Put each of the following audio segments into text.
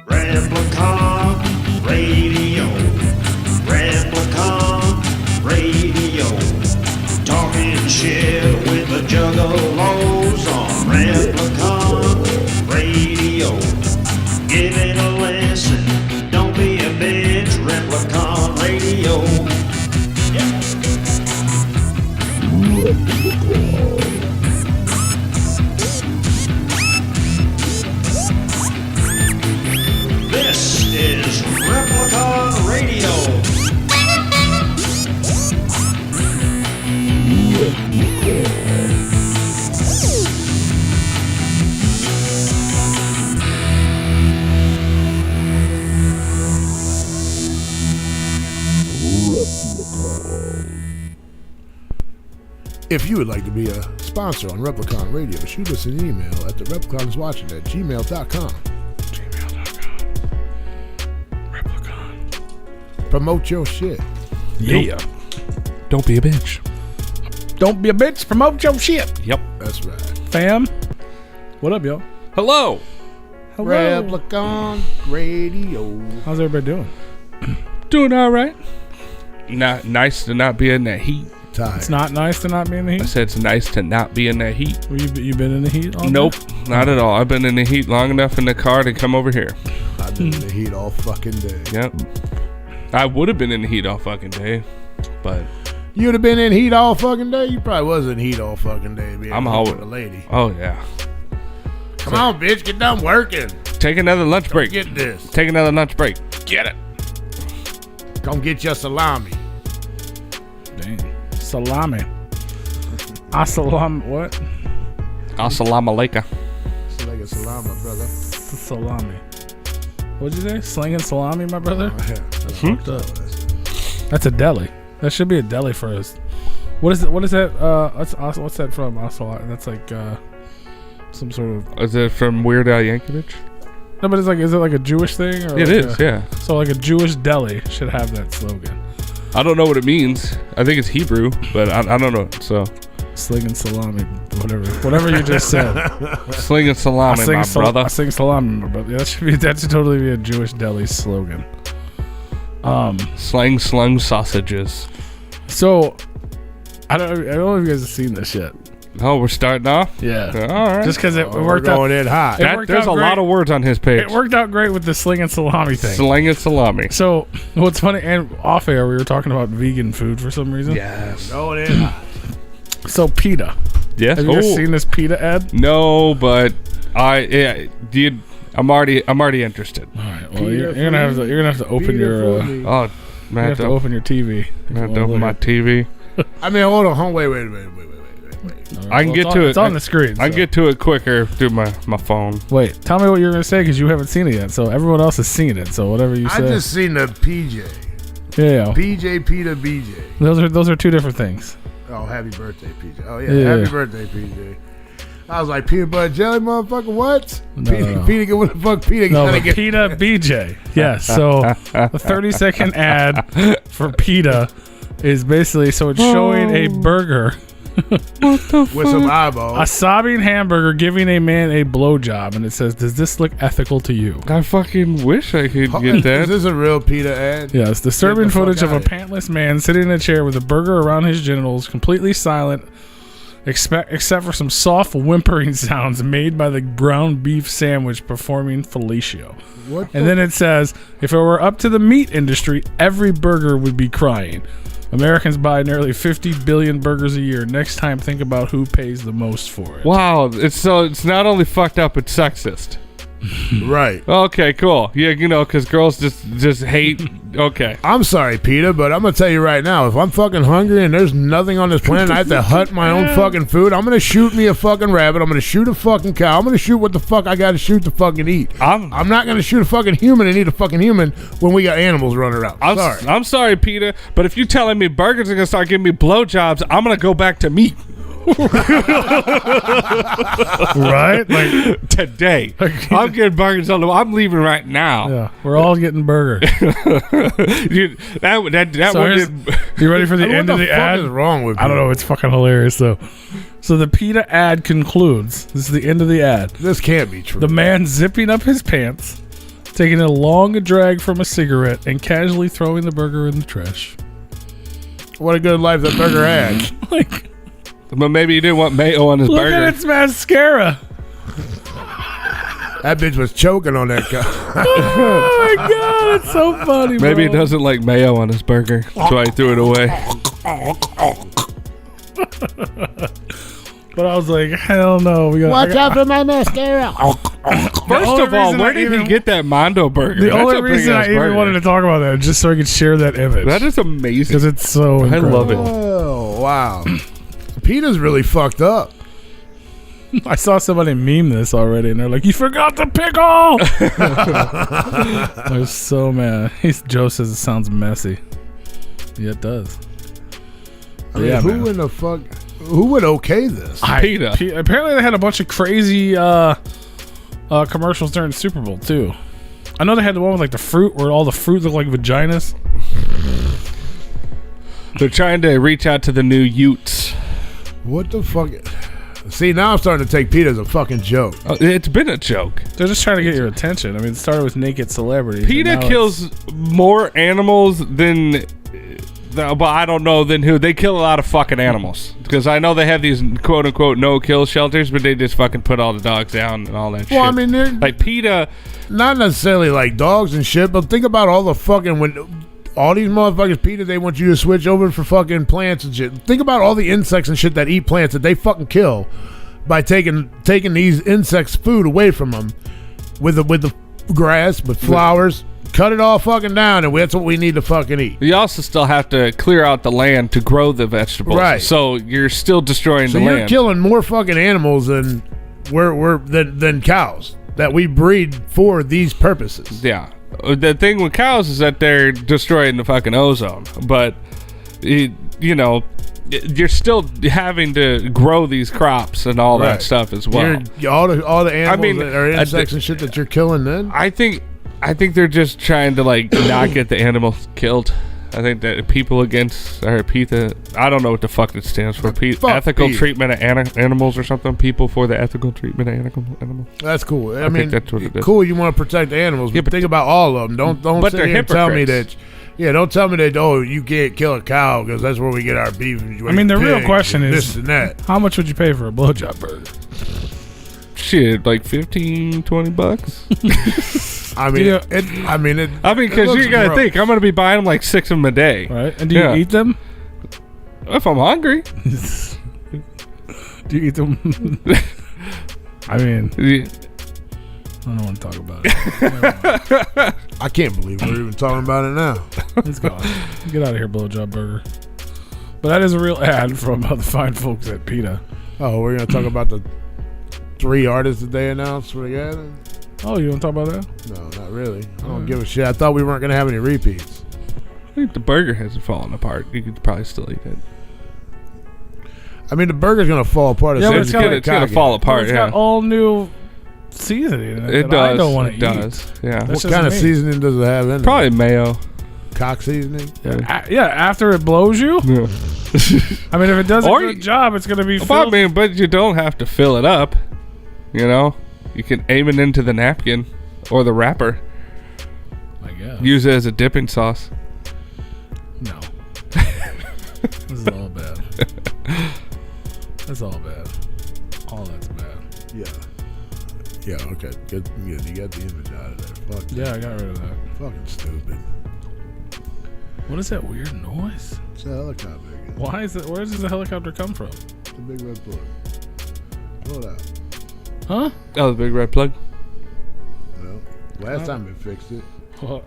Replicon Radio. Replicon Radio. Talking shit with the Juggalos on Replicon Radio. Give it a listen. Don't be a bitch. Replicon Radio. Yeah. This is Replicon Radio. If you would like to be a sponsor on Replicon Radio, shoot us an email at Thepliconiswatching at gmail.com. Replicon. Promote your shit. Yeah. Don't be a bitch. Don't be a bitch. Promote your shit. Yep. That's right. Fam. What up, y'all? Hello. Hello. Replicon Radio. How's everybody doing? Doing all right. Not nice to not be in that heat. Tired. It's not nice to not be in the I heat. said it's nice to not be in that heat. Well, you been in the heat all day? Nope, not at all. I've been in the heat long enough in the car to come over here. I've been in the heat all fucking day. Yep. I would have been in the heat all fucking day, but You'd have been in heat all fucking day? You probably was in heat all fucking day. Being I'm with always a lady. Oh yeah. Come on, bitch. Get done working. Take another lunch break. Get this. Take another lunch break. Get it. Come get your salami. Dang. Salami. What? Assalamu alaikum. It's like a salami, brother. Salami. What'd you say? Slinging salami, my brother? Oh, yeah. That's fucked up. That's a deli. That should be a deli for us. What is it? What is that? What's that from? That's like some sort of. Is it from Weird Al Yankovic? No, but it's like, is it like a Jewish thing? Or It like is, yeah. So like a Jewish deli should have that slogan. I don't know what it means. I think it's Hebrew, but I don't know. So Slinging salami, whatever you just said. slinging salami, my brother. I sing salami, my brother. That should totally be a Jewish deli slogan. Slung sausages. So I don't know if you guys have seen this yet. Oh, we're starting off? Yeah. All right. Just because it We're worked out. going in hot. There's a lot of words on his page. It worked out great with the slinging salami thing. Slinging salami. So what's funny, and off air we were talking about vegan food for some reason. Yes. Going in hot. So Peta. Yes. Have you guys seen this Peta ad? No, but I'm already interested. All right. Well, you're gonna have to open your. Oh, You have to open your TV. I have to open my TV. I mean, hold on. Wait. All right, I can get to it. It's on the screen. I can get to it quicker through my phone. Wait, tell me what you're gonna say because you haven't seen it yet. So everyone else has seen it. So whatever you say. I just seen the PJ. Yeah. PJ, Peta, BJ. Those are two different things. Oh, happy birthday, PJ. Oh, yeah. Yeah. Happy birthday, PJ. I was like, peanut butter jelly, motherfucker, what? No, no. Peta, what the fuck Peta No, gotta but get? Peta BJ. Yes. So the 30-second ad for Peta is basically it's showing a burger. With some eyeballs. A sobbing hamburger giving a man a blowjob, and it says, "Does this look ethical to you?" I fucking wish I could get Is that. this a real Peta ad? Yes, disturbing Get the fuck footage of a outta pantless man sitting in a chair with a burger around his genitals, completely silent, except for some soft whimpering sounds made by the ground beef sandwich performing fellatio. What And then it says, if it were up to the meat industry, every burger would be crying. Americans buy nearly 50 billion burgers a year. Next time, think about who pays the most for it. Wow, it's not only fucked up, it's sexist. Right. Okay, cool. Yeah, because girls just hate. Okay. I'm sorry, Peta, but I'm gonna tell you right now, if I'm fucking hungry and there's nothing on this planet, I have to hunt my own fucking food. I'm gonna shoot me a fucking rabbit. I'm gonna shoot a fucking cow. I'm gonna shoot what the fuck I gotta shoot to fucking eat. I'm not gonna shoot a fucking human and eat a fucking human when we got animals running around. I'm sorry, Peter, but if you're telling me burgers are gonna start giving me blowjobs, I'm gonna go back to meat. Right? Like Today, I'm getting burgers on the. I'm leaving right now. yeah, we're all getting burger. Dude, that So here's- you ready for the What end the of the fuck ad? is wrong with I don't you? know. It's fucking hilarious though. So the PETA ad concludes. This is the end of the ad. This can't be true. The man zipping up his pants, taking a long drag from a cigarette, and casually throwing the burger in the trash. What a good life that burger had. Like, But maybe he didn't want mayo on his look burger. at its mascara. That bitch was choking on that guy. Oh my god, it's so funny. Maybe he bro. doesn't like mayo on his burger. That's why he threw it away. But I was like, hell no. We got, Watch out for my mascara. First only of all, reason where I did even- he get that Mondo burger? The That's only a reason I big-ass even burger. wanted to talk about that is just so I could share that image. That is amazing. because it's so I incredible. love it. Oh, wow. PETA's really fucked up. I saw somebody meme this already, and they're like, "You forgot the pickle!" I was so mad. Joe says it sounds messy. Yeah, it does. I mean, Yeah, who man. in the fuck? Who would okay this? PETA. Apparently, they had a bunch of crazy commercials during Super Bowl too. I know they had the one with like the fruit, where all the fruit looked like vaginas. They're trying to reach out to the new Utes. What the fuck? See, now I'm starting to take PETA as a fucking joke. It's been a joke. They're just trying to get your attention. I mean, it started with naked celebrities. and PETA now kills more animals than, but I don't know than who. They kill a lot of fucking animals because I know they have these quote unquote no kill shelters, but they just fucking put all the dogs down and all that shit. Well, I mean, they're like PETA. not necessarily like dogs and shit, but think about all the fucking when all these motherfuckers PETA, they want you to switch over for fucking plants and shit. Think about all the insects and shit that eat plants that they fucking kill by taking these insects' food away from them with the grass, with flowers. Cut it all fucking down, and that's what we need to fucking eat. You also still have to clear out the land to grow the vegetables, Right. So you're still destroying So the you're land. killing more fucking animals than than cows that we breed for these purposes. Yeah. The thing with cows is that they're destroying the fucking ozone, but you're still having to grow these crops and all that Right. stuff as well. All the animals mean, that are insects and shit that you're killing then. I think they're just trying to like not get the animals killed. I think that people against or PETA, I don't know what the fuck it stands for. Fuck Ethical PETA. treatment of animals or something. People for the ethical treatment of animals. That's cool. I think mean, that's what it is. cool. You want to protect the animals, Yeah, but think about all of them. Don't but sit they're here and tell me hypocrites. that. Yeah, don't tell me that. Oh, you can't kill a cow because that's where we get our beef. I mean, the real question is- this and that. How much would you pay for a blowjob burger? Shit, like $15-$20. I mean, Yeah. Because you gotta think, I'm gonna be buying them like 6 of them a day. Right? And do you Yeah. eat them? If I'm hungry. Do you eat them? I mean, Yeah. I don't want to talk about it. I can't believe we're even talking about it now. It's gone. Get out of here, blowjob burger. But that is a real ad from the fine folks at PETA. Oh, we're gonna talk about the 3 artists that they announced together. Oh, you want to talk about that? No, not really. I don't give a shit. I thought we weren't gonna have any repeats. I think the burger hasn't fallen apart. You could probably still eat it. I mean, the burger's gonna fall apart. as Yeah, soon but as it's you gotta- get It's gonna cocky. fall But apart. it's Yeah, got all new seasoning in it. it that does. I don't want to It eat. does. Yeah, That's What just kind of me. seasoning does it have in it? probably mayo. Cock seasoning. Yeah, after it blows you. Yeah. I mean, if it does a Or good you- job, it's going to be Well, I filled. mean, but you don't have to fill it up. You know, you can aim it into the napkin or the wrapper. I guess. Use it as a dipping sauce. No. This is all bad. That's all bad. All that's bad. Yeah. Yeah. Okay. Good. You got the image out of there. Fuck. Yeah, I got rid of that. Fucking stupid. What is that weird noise? It's a helicopter again. Why is it? Where does the helicopter come from? The big red plug. Pull it out. Huh? Oh, the big red plug. No. Last time it fixed it. Well,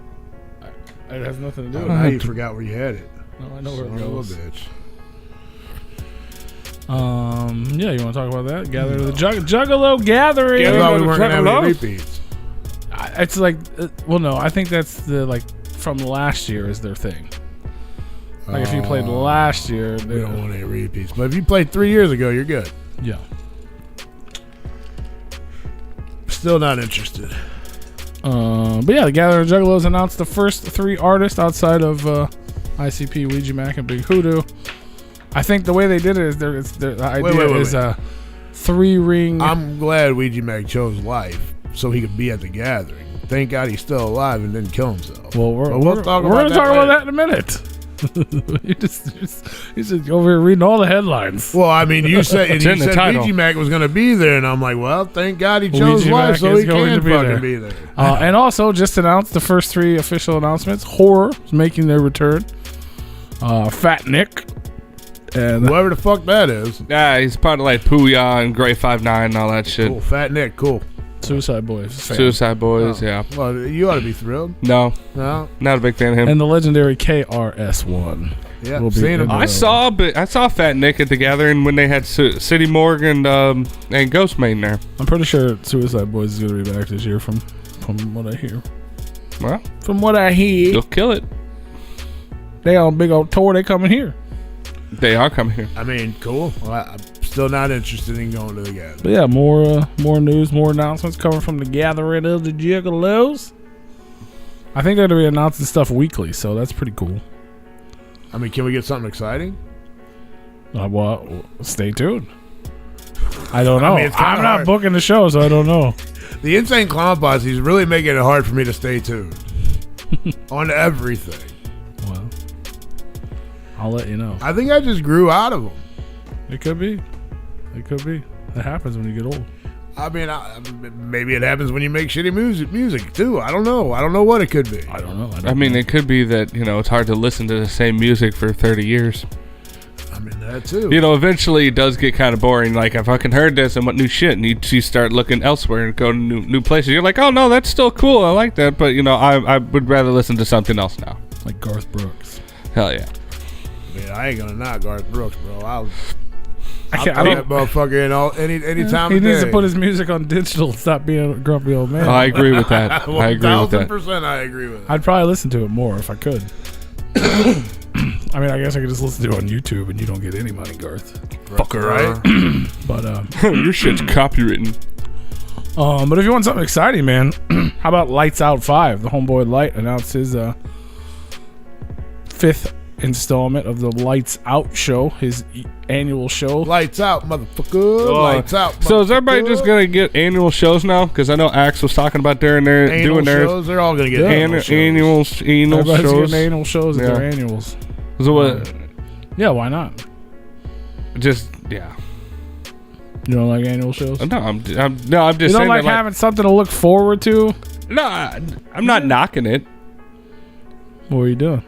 it has nothing to do Oh, with now it. you forgot where you had it. No, I know where Son it of a goes. bitch. Yeah, you want to talk about that? Gather the Juggalo gathering. I Yeah, thought we the weren't gonna have any Juggalos. repeats. It's like, well, no, I think that's the from last year is their thing. Like if you played last year, we don't want any repeats. But if you played 3 years ago, you're good. Yeah. Still not interested. But yeah, the Gathering Juggalos announced the first 3 artists outside of ICP, Ouija Macc, and Big Hoodoo. I think the way they did it is the idea is a 3-ring. I'm glad Ouija Macc chose life so he could be at the gathering. Thank God he's still alive and didn't kill himself. Well, we're going to talk about that in a minute. you just over here reading all the headlines. Well, I mean, you said It's in the title. Ouija Macc was going to be there, and I'm like, well, thank God he chose Ouija life Macc so is he going can to be fucking there. be there. And also just announced the first 3 official announcements. Horror is making their return. Fat Nick. And Whoever the fuck that is. Yeah, he's part of like Pooya and Gray 5'9" and all that shit. Cool. Fat Nick, cool. Suicide Boys. Fan. Suicide Boys, Oh. yeah. Well, you ought to be thrilled. No, No? not a big fan of him. And the legendary KRS-One. Yeah, Will be seen him. in I saw Fat Nick at the gathering when they had City Morgue and Ghost Main there. I'm pretty sure Suicide Boys is going to be back this year from what I hear. Well, From what I hear. you'll kill it. They on a big old tour. They coming here. They are coming here. I mean, cool. Well, I'm still not interested in going to the gathering. But yeah, more news, more announcements coming from the Gathering of the Juggalos. I think they're going to be announcing stuff weekly, so that's pretty cool. I mean, can we get something exciting? Well, stay tuned. I don't know. I mean, it's kinda I'm not hard. booking the show, so I don't know. The Insane Clown Posse is really making it hard for me to stay tuned on everything. Well, I'll let you know. I think I just grew out of them. It could be. It could be. It happens when you get old. I mean, maybe it happens when you make shitty music too. I don't know. I don't know what it could be. I don't know. I mean, it could be that, it's hard to listen to the same music for 30 years. I mean, that too. Eventually it does get kind of boring. Like, I fucking heard this and what new shit, and you start looking elsewhere and go to new places. You're like, oh, no, that's still cool. I like that. But, I would rather listen to something else now. Like Garth Brooks. Hell yeah. I mean, I ain't gonna knock Garth Brooks, bro. I'll I throw that motherfucker in any time He of needs day. to put his music on digital. Stop being a grumpy old man. I agree with that. I agree with that. 1000% I agree with that. I'd probably listen to it more if I could. I mean, I guess I could just listen to it on YouTube and you don't get any money, Garth. Fucker, right? But Your shit's copywritten. but if you want something exciting, man, how about Lights Out 5? The homeboy Light announced his 5th installment of the Lights Out show, his annual show. Lights out, motherfucker. Lights out. So is everybody motherfucker. just going to get annual shows now? Because I know Axe was talking about doing Annual theirs. shows? They're all gonna get Annual annual shows. shows. Everybody's getting annual shows at their Yeah. annuals. So what? Yeah, why not? Just, yeah. You don't like annual shows? No, I'm just You saying don't like that, having something to look forward to? No, I'm not knocking it. What are you doing?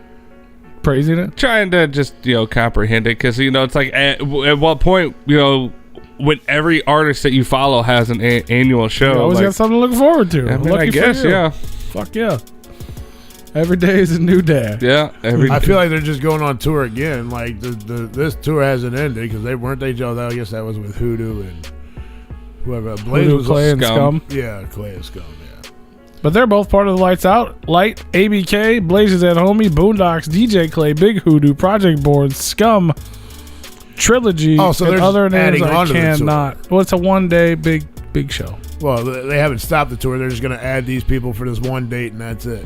Praising it? Trying to just, comprehend it. Because, it's like, at what point, when every artist that you follow has an annual show. You always like, got something to look forward to. I mean, Lucky I guess, for you. yeah. Fuck yeah. Every day is a new day. Yeah. I feel like they're just going on tour again. Like this tour hasn't ended because they weren't they. Joe, I guess that was with Hoodoo and whoever. Blaze Voodoo, was Clay, and Scum. Yeah, Clay and Scum. Yeah. But they're both part of the Lights Out. Light, ABK, Blazes at Homie, Boondocks, DJ Clay, Big Hoodoo, Project Board, Scum, Trilogy, Oh, so and they're other just names adding I onto the tour. cannot. Well, it's a one-day big show. Well, they haven't stopped the tour. They're just going to add these people for this one date and that's it.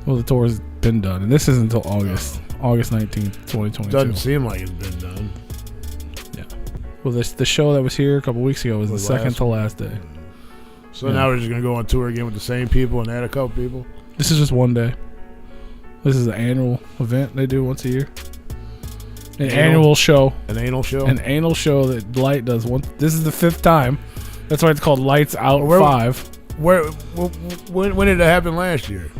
Well, the tour's been done, and this isn't until August 19th, 2022. Doesn't seem like it's been done. Yeah. Well, the show that was here a couple weeks ago was the Was second last to last day. So Yeah. now we're just going to go on tour again with the same people and add a couple people. This is just one day. This is an annual event they do once a year. An annual show. An anal show. An annual show that Light does one. This is the 5th time. That's why it's called Lights Out Where- 5. When did it happen last year?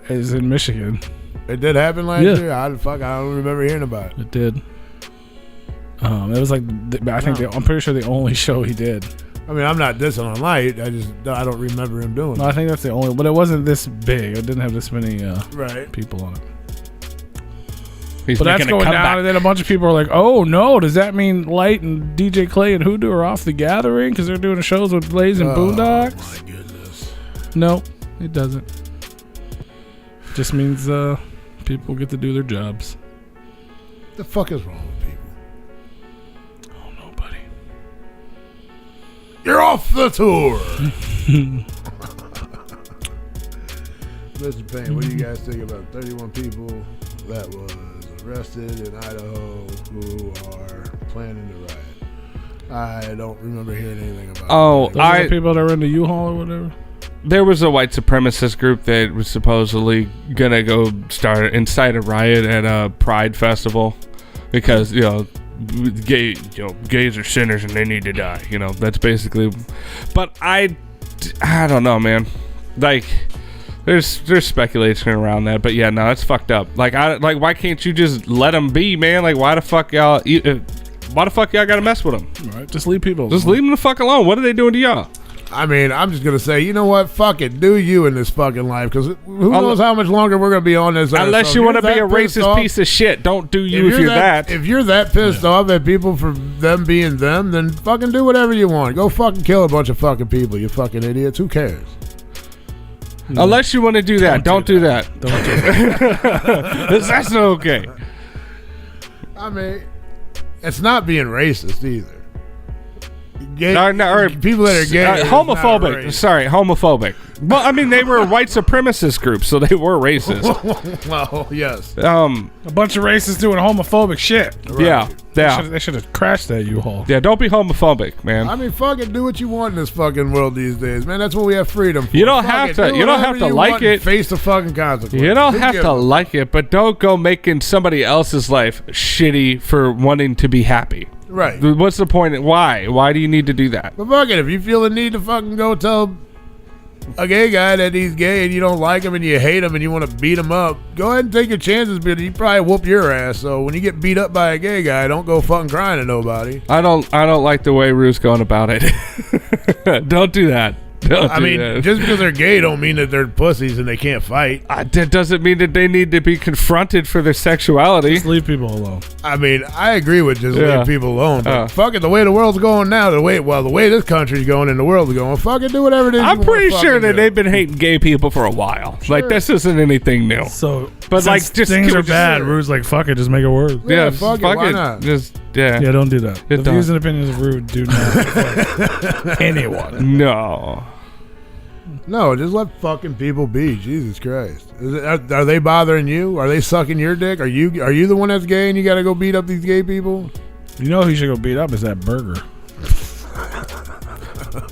Is in Michigan. It did happen last Yeah. year. I don't remember hearing about it. It did. It was like I'm pretty sure the only show he did. I mean, I'm not dissing on Light. I don't remember him doing No, it. I think that's the only. But it wasn't this big. It didn't have this many Right. people on it. He's But that's making a going comeback. down, and then a bunch of people are like, "Oh no, does that mean Light and DJ Clay and Hoodoo are off the gathering because they're doing shows with Blaze and Boondocks?" Oh my goodness. No, it doesn't. Just means People get to do their jobs. The fuck is wrong with people? Oh, nobody. You're off the tour. Mr. Payne, what do you guys think about 31 people that was arrested in Idaho who are planning to riot? I don't remember hearing anything about Oh, Those are the people that were in the U-Haul or whatever? There was a white supremacist group that was supposedly gonna go incite a riot at a Pride festival because gays are sinners and they need to die. That's basically. But I don't know, man. Like, there's speculation around that, but yeah, no, it's fucked up. Like, why can't you just let them be, man? Like, why the fuck y'all gotta mess with them? Right, just leave people. Just leave them the fuck alone. What are they doing to y'all? I mean, I'm just gonna say, you know what? Fuck it. Do you in this fucking life? Because who knows how much longer we're gonna be on this? Unless you want to be a racist piece of shit, don't do you if you're that. If you're that pissed off at people for them being them, then fucking do whatever you want. Go fucking kill a bunch of fucking people. You fucking idiots. Who cares? Unless you want to do that, don't do that. Don't do that. That's not okay. I mean, it's not being racist either. Gay, or people that are gay, homophobic. Sorry, homophobic. Well, I mean, they were a white supremacist group, so they were racist. Well, yes. A bunch of racists doing homophobic shit. Right. Yeah. They should have crashed that U-Haul. Yeah, don't be homophobic, man. I mean, fucking do what you want in this fucking world these days, man. That's what we have freedom for. You don't have to. You don't have to like it. Face the fucking consequences. You don't have to like it, but don't go making somebody else's life shitty for wanting to be happy. Right. What's the point? Why? Why do you need to do that? But fuck it, if you feel the need to fucking go tell a gay guy that he's gay and you don't like him and you hate him and you want to beat him up, go ahead and take your chances, but he probably whoop your ass. So when you get beat up by a gay guy, don't go fucking crying to nobody. I don't like the way Rue's going about it. Don't do that. I mean, just because they're gay don't mean that they're pussies and they can't fight. That doesn't mean that they need to be confronted for their sexuality. Just leave people alone. I mean, I agree with just leave people alone. But fuck it, the way the world's going now, the way this country's going and the world's going, fuck it, do whatever it is. I'm pretty sure that they've been hating gay people for a while. Sure. Like, this isn't anything new. So, but like, just things are bad. Rude's like, fuck it, just make it worse. Yeah, fuck it, why not? Yeah, don't do that. The views and opinions of Rude do not reflect anyone. No. No, just let fucking people be. Jesus Christ. Are they bothering you? Are they sucking your dick? Are you the one that's gay and you got to go beat up these gay people? You know who you should go beat up is that burger.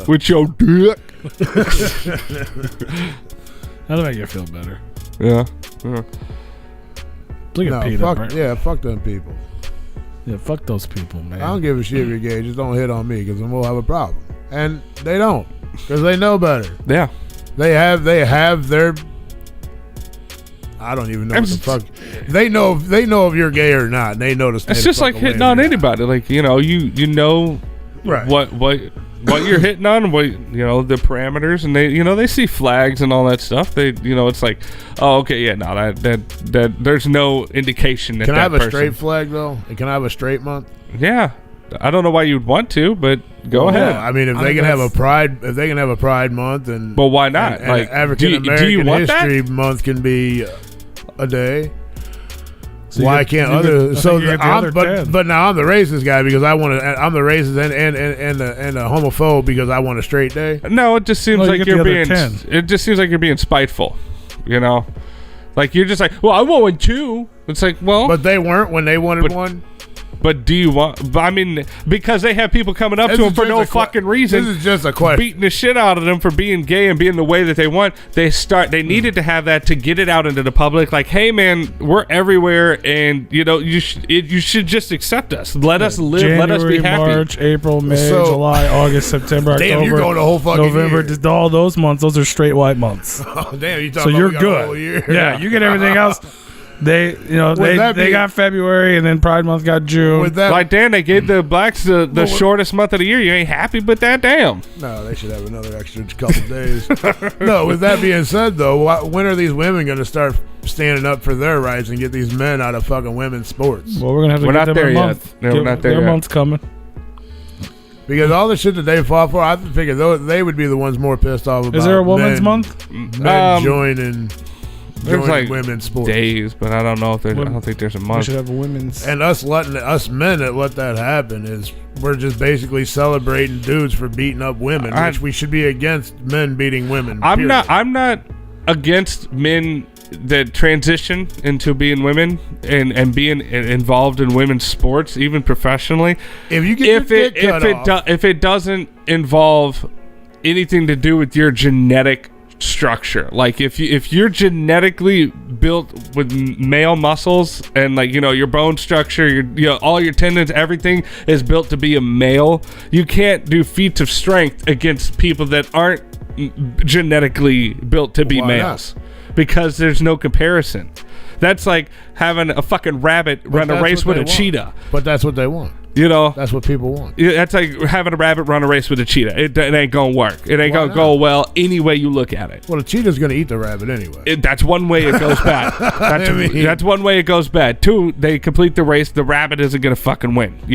With your dick. That'll make you feel better. Yeah. Look at Peta. Fuck them people. Yeah, fuck those people, man. I don't give a shit if you're gay. Just don't hit on me because then we'll have a problem. And they don't because they know better. Yeah. They have their. I don't even know what the fuck. They know if you're gay or not. And they know to stay. It's just like hitting on anybody. Like, you know right. what you're hitting on, the parameters, and they see flags and all that stuff. It's like, oh, okay, yeah, no, that there's no indication that. Can I have a straight flag though? And can I have a straight month? Yeah. I don't know why you'd want to, but go ahead. I mean, if they can have a pride month, and well, why not? And like African American History Month can be a day. So why can't others? So but now I'm the racist guy because I'm the racist and the homophobe because I want a straight day. No, it just seems like you're being. It just seems like you're being spiteful. Like you're just like, well, I want one too. It's like, well, but they weren't when they wanted one. But do you want? I mean, because they have people coming up to them for no fucking reason. This is just a question. Beating the shit out of them for being gay and being the way that they want. They needed to have that to get it out into the public. Like, hey, man, we're everywhere, and you should just accept us. Let us live. January, let us be happy. March, April, May, July, August, September, October. Damn, you're going the whole fucking November. year. Just all those months. Those are straight white months. Oh, damn! You talking so about you're we got good. A whole year. Yeah, you get everything else. They got February and then Pride Month got June. Like, Dan, they gave the blacks the shortest month of the year. You ain't happy with that? Damn. No, they should have another extra couple days. No, with that being said, though, when are these women going to start standing up for their rights and get these men out of fucking women's sports? Well, we're going to have to get them a month. We're not there yet. Their month's coming. Because all the shit that they fought for, I figure they would be the ones more pissed off about. Is there a women's month? Men joining. There's like women's sports. days, but I don't know if there's. I don't think there's a We month. should have a women's. And us men that let that happen is we're just basically celebrating dudes for beating up women, which we should be against men beating women. I'm not against men that transition into being women and being involved in women's sports, even professionally. If you get if it doesn't involve anything to do with your genetic structure, like if you're genetically built with male muscles and like your bone structure, all your tendons, everything is built to be a male, you can't do feats of strength against people that aren't genetically built to be males. Because there's no comparison. That's like having a fucking rabbit run a race with a cheetah. But that's what they want. That's what people want. That's like having a rabbit run a race with a cheetah. It ain't gonna work. It ain't gonna go well any way you look at it. Well, the cheetah's gonna eat the rabbit anyway. That's one way it goes bad. That's one way it goes bad. Two, they complete the race. The rabbit isn't gonna fucking win. I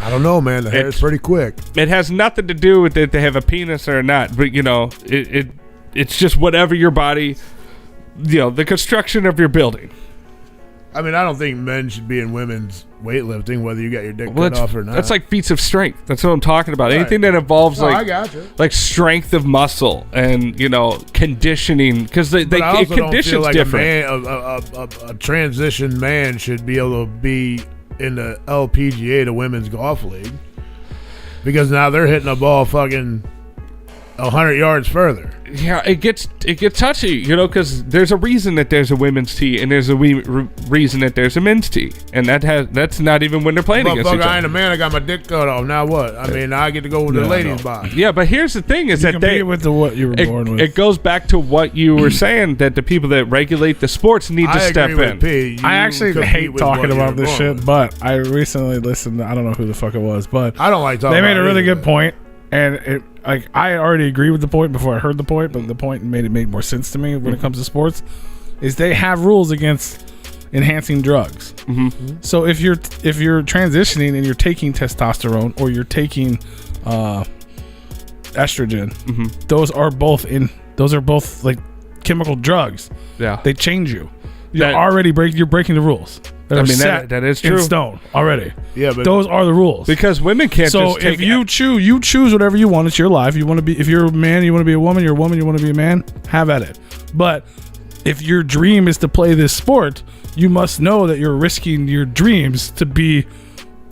don't know, man. The hair's pretty quick. It has nothing to do with it. They have a penis or not. But it's just whatever your body, the construction of your building. I mean, I don't think men should be in women's weightlifting, whether you got your dick cut off or not. That's like feats of strength. That's what I'm talking about. Right. Anything that involves I gotcha. like strength of muscle and conditioning, because they conditions don't feel like different. A transition man should be able to be in the LPGA, the Women's Golf League, because now they're hitting a ball fucking 100 yards further. Yeah, it gets touchy, because there's a reason that there's a women's tee and there's a reason that there's a men's tee, and that's not even when they're playing against each other. I ain't a man. I got my dick cut off. Now what? I mean, I get to go with the ladies' box. Yeah, but here's the thing: is that they with what you were born with. It goes back to what you were saying, that the people that regulate the sports need to step in. I actually hate talking about this shit, but I recently listened. I don't know who the fuck it was, but I don't like talking. They made a really good point, and I already agree with the point before I heard the point, but the point made more sense to me when it comes to sports. Is they have rules against enhancing drugs. Mm-hmm. So if you're transitioning and you're taking testosterone or you're taking estrogen, those are both like chemical drugs. Yeah, they change you. You're breaking the rules. That is true. In stone already. Yeah, but those are the rules. Because women can't. So if you choose whatever you want. It's your life. You want to be. If you're a man, you want to be a woman. You're a woman. You want to be a man. Have at it. But if your dream is to play this sport, you must know that you're risking your dreams to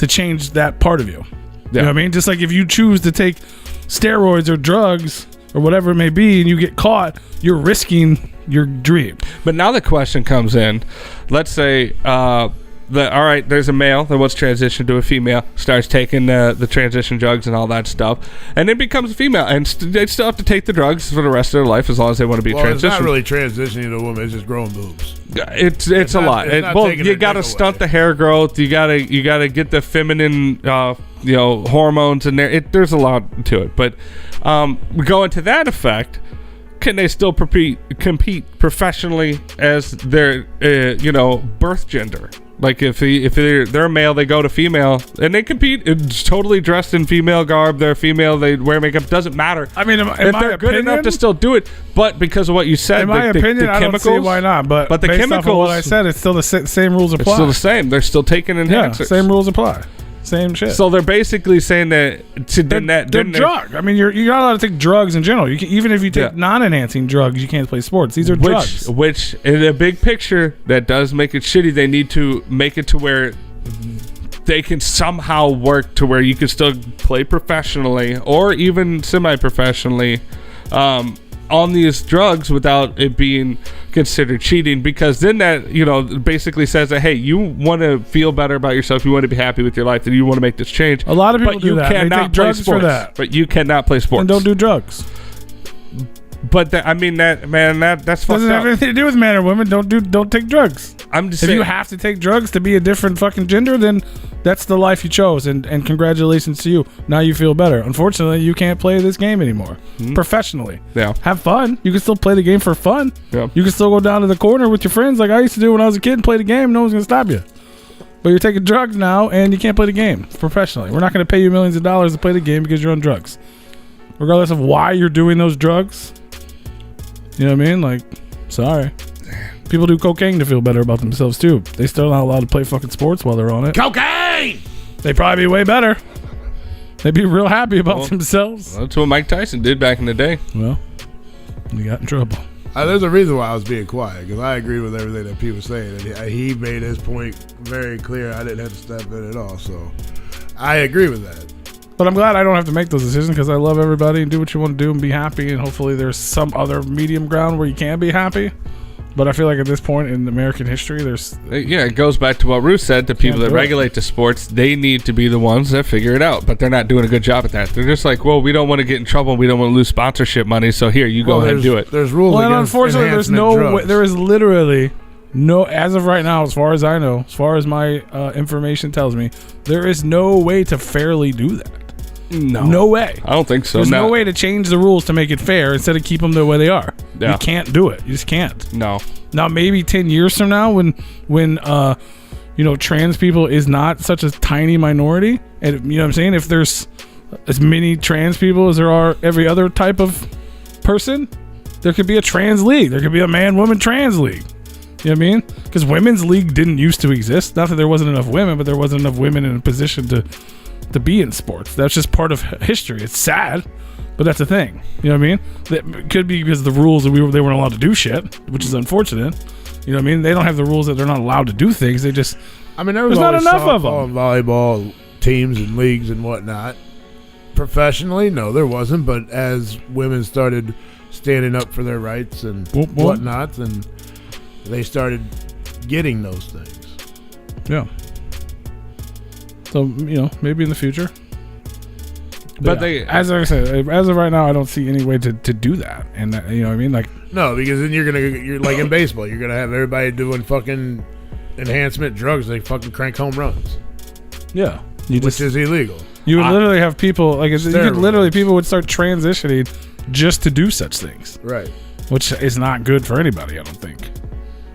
change that part of you. You know what I mean? Just like if you choose to take steroids or drugs or whatever it may be, and you get caught, you're risking your dream. But now the question comes in. Let's say all right, there's a male that wants to transition to a female, starts taking the transition drugs and all that stuff, and then becomes a female, and they still have to take the drugs for the rest of their life as long as they want to be transitioned. It's not really transitioning to a woman; it's just growing boobs. It's a lot. You got to stunt the hair growth. You got to get the feminine hormones in there. There's a lot to it, but going to that effect, can they still compete professionally as their birth gender? Like if they're male, they go to female and they compete. It's totally dressed in female garb. They're female. They wear makeup. Doesn't matter. I mean, if they're good enough to still do it, but because of what you said, in my opinion, I don't see why not. But the based chemicals, off of what I said, it's still the same rules apply. It's still the same. They're still taking enhancers. Yeah, same rules apply. Same shit. So they're basically saying that they're drug. I mean, you're not allowed to take drugs in general. You can, even if you take non-enhancing drugs, you can't play sports. These are drugs. Which, in a big picture, that does make it shitty. They need to make it to where they can somehow work to where you can still play professionally or even semi-professionally on these drugs without it being considered cheating, because then that basically says that, hey, you want to feel better about yourself, you want to be happy with your life, and you want to make this change. A lot of people do that. They take drugs play sports, for that. but you cannot play sports and don't do drugs. But that's fucked doesn't have anything to do with man or women. Don't take drugs. I'm just if saying, you have to take drugs to be a different fucking gender, then that's the life you chose, and congratulations to you. Now you feel better. Unfortunately, you can't play this game anymore professionally. Yeah, have fun. You can still play the game for fun. Yeah, you can still go down to the corner with your friends like I used to do when I was a kid and play the game. No one's gonna stop you. But you're taking drugs now, and you can't play the game professionally. We're not gonna pay you millions of dollars to play the game because you're on drugs, regardless of why you're doing those drugs. You know what I mean? Like, Sorry. People do cocaine to feel better about themselves too. They still not allowed to play fucking sports while they're on it. Cocaine! They'd probably be way better. They'd be real happy about themselves. That's what Mike Tyson did back in the day. Well, he got in trouble. There's a reason why I was being quiet, because I agree with everything that people saying. And he made his point very clear. I didn't have to step in at all, so I agree with that. But I'm glad I don't have to make those decisions because I love everybody and do what you want to do and be happy. And hopefully there's some other medium ground where you can be happy. But I feel like at this point in American history, there's... Yeah, it goes back to what Ruth said. The people that regulate the sports, they need to be the ones that figure it out. But they're not doing a good job at that. They're just like, well, we don't want to get in trouble. We don't want to lose sponsorship money. So here, you go ahead and do it. There's rules and against unfortunately, there's no drugs. way, there is literally no, as of right now, as far as I know, as far as my information tells me, there is no way to fairly do that. No way. I don't think so. There's no way to change the rules to make it fair instead of keep them the way they are. Yeah. You can't do it. You just can't. No. Now, maybe 10 years from now when trans people is not such a tiny minority, and you know what I'm saying? If there's as many trans people as there are every other type of person, there could be a trans league. There could be a man-woman trans league. You know what I mean? Because women's league didn't used to exist. Not that there wasn't enough women, but there wasn't enough women in a position to be in sports. That's just part of history. It's sad, but that's a thing. You know what I mean? That could be because of the rules that they weren't allowed to do shit, which is unfortunate. You know what I mean? They don't have the rules that they're not allowed to do things. They just... I mean, there was not enough of them. And volleyball teams and leagues and whatnot. Professionally, no, there wasn't. But as women started standing up for their rights and whatnot, and they started getting those things. Yeah. So, maybe in the future. But as I said, as of right now, I don't see any way to do that. And you know what I mean? Like, no, because then you're like in baseball, you're gonna have everybody doing fucking enhancement drugs. They fucking crank home runs. Yeah, which is illegal. You would literally have people people would start transitioning just to do such things. Right. Which is not good for anybody, I don't think.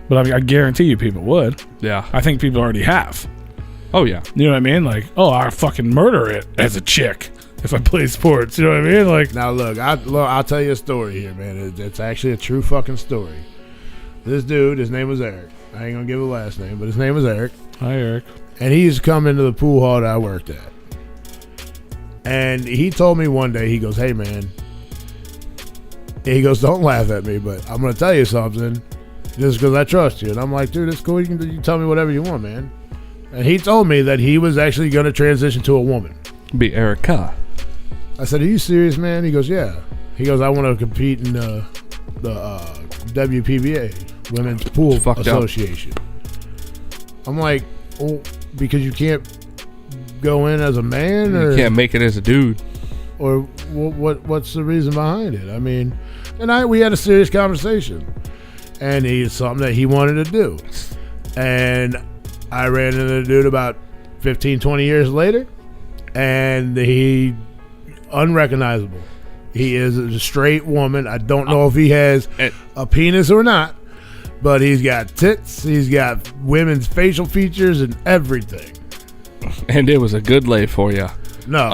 But I mean, I guarantee you people would. Yeah. I think people already have. Oh, yeah. You know what I mean? Like, I fucking murder it as a chick if I play sports. You know what I mean? Like, now look, I'll tell you a story here, man. It's actually a true fucking story. This dude, his name was Eric. I ain't gonna give a last name, but his name was Eric. Hi, Eric. And he used to come into the pool hall that I worked at. And he told me one day, he goes, hey, man. He goes, don't laugh at me, but I'm gonna tell you something just because I trust you. And I'm like, dude, it's cool. You can tell me whatever you want, man. And he told me that he was actually going to transition to a woman. Be Erica. I said, are you serious, man? He goes, yeah. He goes, I want to compete in the WPBA, Women's Pool Association. I'm like, oh, because you can't go in as a man? Or you can't make it as a dude. Or what's the reason behind it? I mean, and we had a serious conversation. And it's something that he wanted to do. And I ran into the dude about 15, 20 years later, and he unrecognizable. He is a straight woman. I don't know if he has a penis or not, but he's got tits. He's got women's facial features and everything. And it was a good lay for you. No,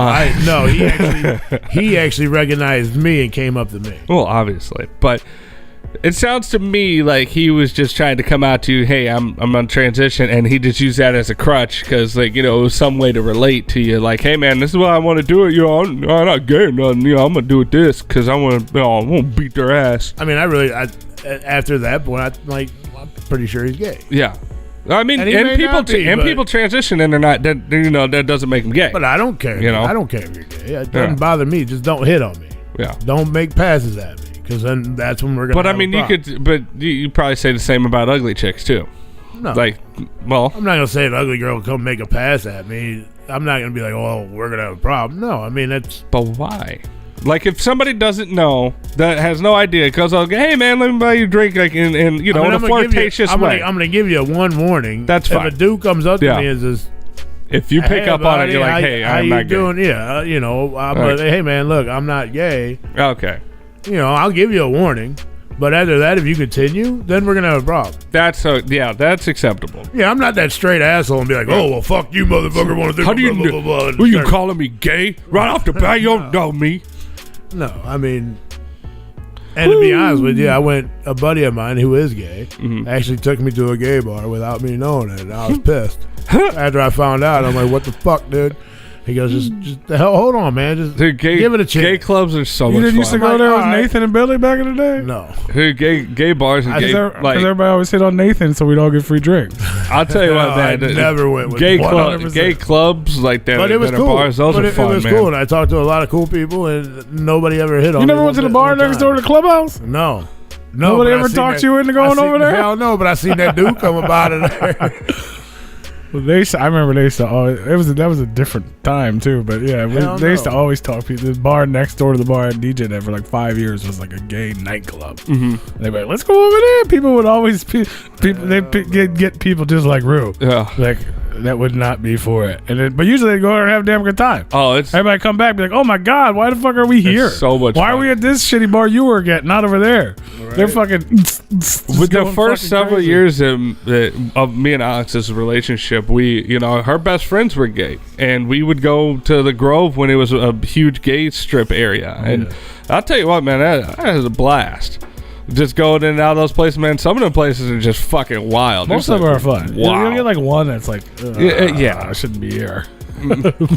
he actually recognized me and came up to me. Well, obviously, but it sounds to me like he was just trying to come out to you, hey, I'm on transition, and he just used that as a crutch because, like, it was some way to relate to you. Like, hey, man, this is what I want to do. I'm not gay or nothing. I'm going to do it this because I want to beat their ass. I mean, after that point, I'm pretty sure he's gay. Yeah. I mean, and people transition and they're not, that doesn't make them gay. But I don't care. I don't care if you're gay. It doesn't bother me. Just don't hit on me. Yeah. Don't make passes at me. Because then that's when we're going to But I mean, you probably say the same about ugly chicks too. No. Like, well. I'm not going to say an ugly girl will come make a pass at me. I'm not going to be like, oh, we're going to have a problem. No, I mean, it's. But why? Like, if somebody doesn't know, that has no idea, because I'll go, hey, man, let me buy you a drink, like, in in a flirtatious way. I'm going to give you one warning. That's fine. If a dude comes up to me and says, if you pick up on it, you're like, hey, I'm not gay. How you doing? Yeah, I'm like, hey, man, look, I'm not gay. Okay. I'll give you a warning. But after that, if you continue, then we're going to have a problem. That's acceptable. Yeah, I'm not that straight asshole and be like, oh, well, fuck you, motherfucker. Want to do how do you blah, blah, blah, blah, were you calling me gay? Right off the bat, you don't know me. No, I mean, And to be honest with you, a buddy of mine who is gay actually took me to a gay bar without me knowing it. And I was pissed. After I found out, I'm like, what the fuck, dude? He goes, just the hell, hold on, man. Just Dude, give it a chance. Gay clubs are so You much didn't fun. used to go there with Nathan and Billy back in the day? No. Dude, gay bars and gay, Because like, everybody always hit on Nathan so we'd all get free drinks. I'll tell you No, what, I man. never went with gay 100%. gay clubs like that. But it was that are cool. Bars, those but are fun, it was man. cool, and I talked to a lot of cool people, and nobody ever hit on You me. never went to the bar next door to the clubhouse? No. Nobody but I ever seen talked that- you into going over there? Hell no, but I seen that dude come about it there. Well, I remember they used to always. That was a different time too, but yeah, Hell they used to no. always talk people. The bar next door to the bar I DJ there for like 5 years was like a gay nightclub. Mm-hmm. They'd be like, "Let's go over there." People would always get people just like Rue. Yeah. Like that would not be for it. And then, but usually they go over and have a damn good time. Oh, it's Everybody come back, be like, "Oh my god, why the fuck are we here? so much Why fun. are we at this shitty bar you were at, not over there?" They're fucking with the first several years of me and Alex's relationship, her best friends were gay, and we would go to the Grove when it was a huge gay strip area. And I'll tell you what, man, that was a blast. Just going in and out of those places, man. Some of them places are just fucking wild. Most of them are fun. Wow. You'll get like one that's like, Yeah. I shouldn't be here.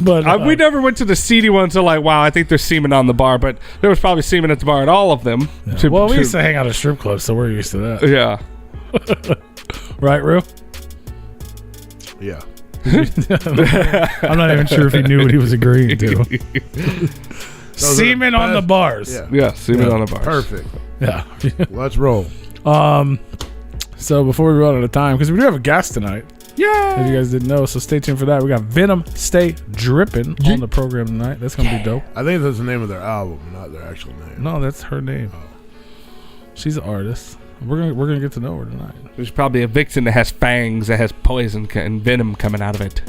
But we never went to the seedy ones. So like, wow, I think there's semen on the bar, but there was probably semen at the bar at all of them. yeah. Well, we used to hang out at strip clubs, so we're used to that, Yeah. right, Rue? Yeah. I'm not even sure if he knew what he was agreeing to. Semen on the bars. Yeah. Yeah, semen on the bar. Perfect. Yeah. Let's roll. So before we run out of time, because we do have a guest tonight. Yeah. If you guys didn't know, so stay tuned for that. We got Venom Stay Drippin' on the program tonight. That's gonna be dope. I think that's the name of their album, not their actual name. No, that's her name. She's an artist. We're gonna get to know her tonight. There's probably a vixen that has fangs, that has poison and venom coming out of it.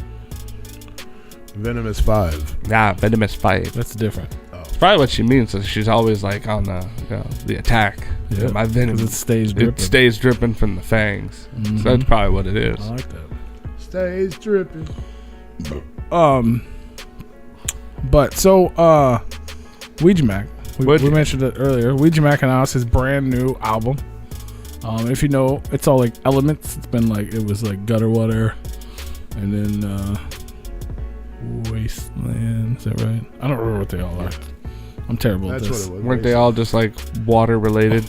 Venomous 5. Nah, venomous 5. That's different. It's probably what she means. So she's always like on the attack. Yeah, My venom. 'cause it stays dripping. It stays dripping from the fangs. So that's probably what it is. I like that. Stays dripping. But so Ouija Macc. We Ouija. mentioned it earlier. Ouija Macc announced his brand new album. If you know, it's all like elements. It was like Gutter Water, and then Wasteland. Is that right? I don't remember what they all are. I'm terrible at That's this. what it was. Weren't they all just like water related?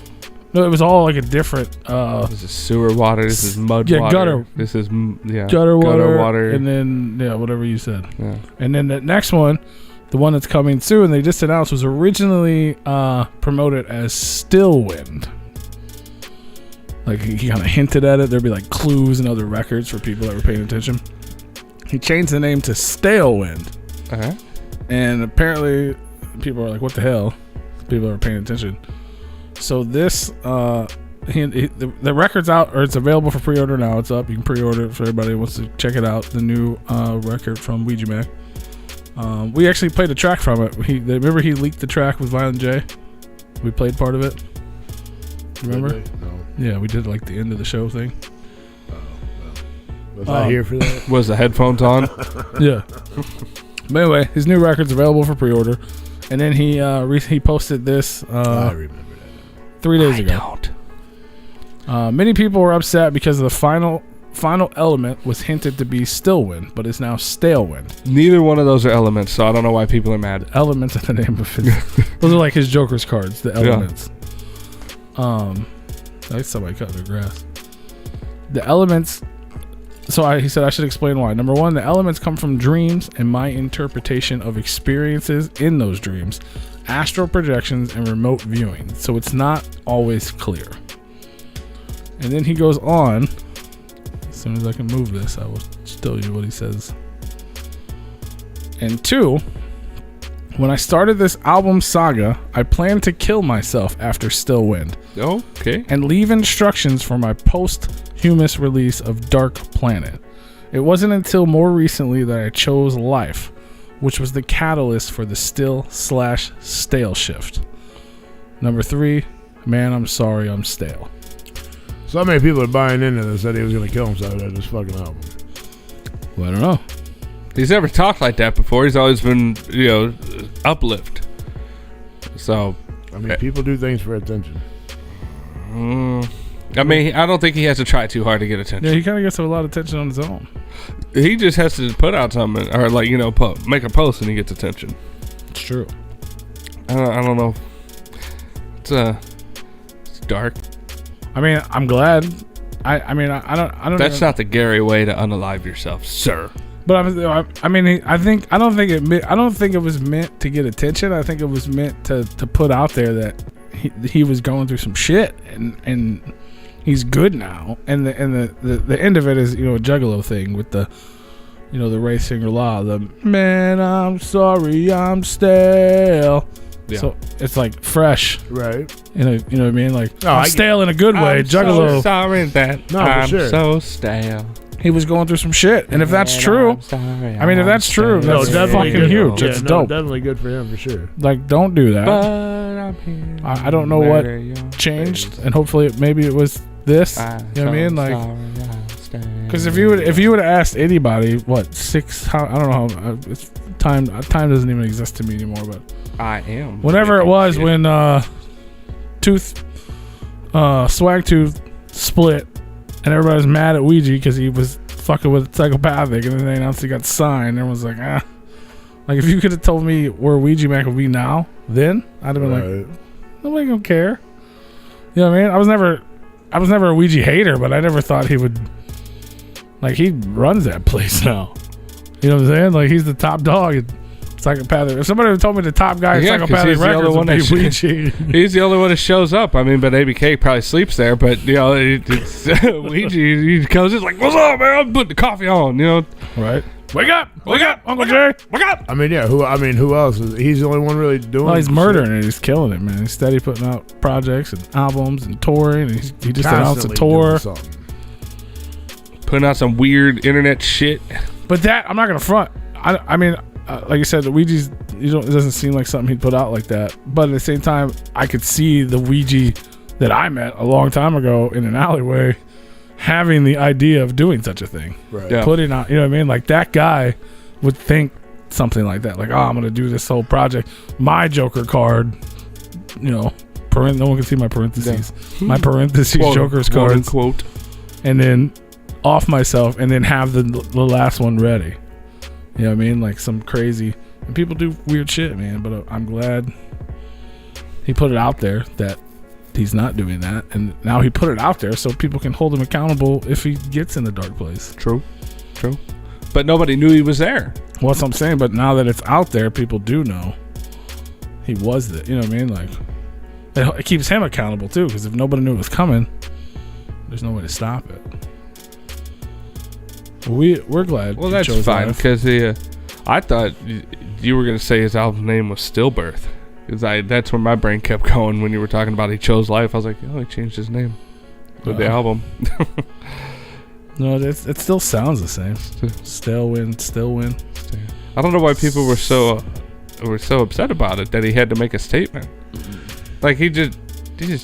No, it was all like a different This is sewer water. This is mud Yeah, water. gutter. This is gutter water, water. and then whatever you said. Yeah. And then the next one, the one that's coming soon, they just announced, was originally promoted as Still Wind. Like he kind of hinted at it. There'd be like clues and other records for people that were paying attention. He changed the name to Stale Wind, Uh-huh. and apparently people are like, "What the hell?" People are paying attention. So this, the record's out, or it's available for pre-order now. It's up. You can pre-order it for everybody who wants to check it out. The new record from Ouija Macc. We actually played a track from it. Remember he leaked the track with Violent J? We played part of it. Remember? No. Yeah, we did like the end of the show thing. Was I here for that? Was the headphones on? Yeah. But anyway, his new record's available for pre-order, and then he posted this I remember that. 3 days ago. Many people were upset because the final element was hinted to be Still Wind, but it's now Stale Wind. Neither one of those are elements, so I don't know why people are mad. Elements are the name of his. Those are like his Joker's cards, the elements. That's somebody cutting their grass. The elements. So he said I should explain why. Number one, the elements come from dreams and my interpretation of experiences in those dreams, astral projections, and remote viewing. So it's not always clear. And then he goes on. As soon as I can move this, I will tell you what he says. And 2, when I started this album saga, I planned to kill myself after Still Wind. Okay. And leave instructions for my posthumous release of Dark Planet. It wasn't until more recently that I chose life, which was the catalyst for the still/stale shift. Number 3, man, I'm sorry, I'm stale. So many people are buying into this that he was going to kill himself at this fucking album. Well, I don't know. He's never talked like that before. He's always been, uplift. So I mean, people do things for attention. I mean, I don't think he has to try too hard to get attention. Yeah, he kind of gets a lot of attention on his own. He just has to put out something, or like, you know, make a post and he gets attention. It's true. I don't know. It's dark. I mean, I'm glad. I mean, I don't. That's not the Gary way to unalive yourself, sir. But I mean, I don't think it was meant to get attention. I think it was meant to put out there that he was going through some shit and he's good now. And the end of it is, you know, a Juggalo thing with the, you know, the Ray Singer Law, the man, I'm sorry, I'm stale. Yeah. So it's like fresh, right? You know what I mean? Like, I'm stale in a good way. Juggalo. So sorry that I'm so stale. He was going through some shit, and if that's true, I mean, if that's true, that's fucking huge. It's dope. Definitely good for him for sure. Like, don't do that. I don't know what changed, and hopefully, maybe it was this. You know what I mean? Like, because if you would have asked anybody, what 6? I don't know. How, it's time doesn't even exist to me anymore. But I am. Whenever it was when Swag Tooth split. And everybody was mad at Ouija because he was fucking with Psychopathic, and then they announced he got signed. Everyone was like, ah. Like, if you could have told me where Ouija Macc would be now, then I'd have been like, nobody gonna care. You know what I mean? I was never a Ouija hater, but I never thought he would. Like, he runs that place now. You know what I'm saying? Like, he's the top dog at Psychopathic. If somebody would told me the top guy at Psychopathic Records would be Ouija. He's the only one that shows up. I mean, but ABK probably sleeps there. But, you know, it's Ouija, he comes in like, what's up, man? I'm putting the coffee on, you know. Right. Wake up, Uncle Jay. Wake up. I mean, yeah. Who else? He's the only one really doing. Well, he's murdering it. He's killing it, man. He's steady putting out projects and albums and touring. And he just announced a tour. Putting out some weird internet shit. But that, I'm not gonna front. I mean, like I said, the Ouija's, it doesn't seem like something he'd put out like that. But at the same time, I could see the Ouija that I met a long time ago in an alleyway having the idea of doing such a thing. Right. Yeah. Putting out, you know what I mean? Like, that guy would think something like that. Like, oh, I'm going to do this whole project. My Joker card, you know, no one can see my parentheses. Yeah. My parentheses quote, Joker's cards. Quote. And then off myself and then have the last one ready. You know what I mean? Like some crazy. And people do weird shit, man. But I'm glad he put it out there that he's not doing that. And now he put it out there so people can hold him accountable if he gets in the dark place. True. But nobody knew he was there. Well, that's what I'm saying. But now that it's out there, people do know he was there. You know what I mean? Like, it keeps him accountable too. Because if nobody knew it was coming, there's no way to stop it. We're glad. Well, that's fine because I thought you were gonna say his album name was Stillbirth, because that's where my brain kept going when you were talking about he chose life. I was like, oh, he changed his name with the album. No, it still sounds the same. Still win. I don't know why people were so upset about it that he had to make a statement. Like he just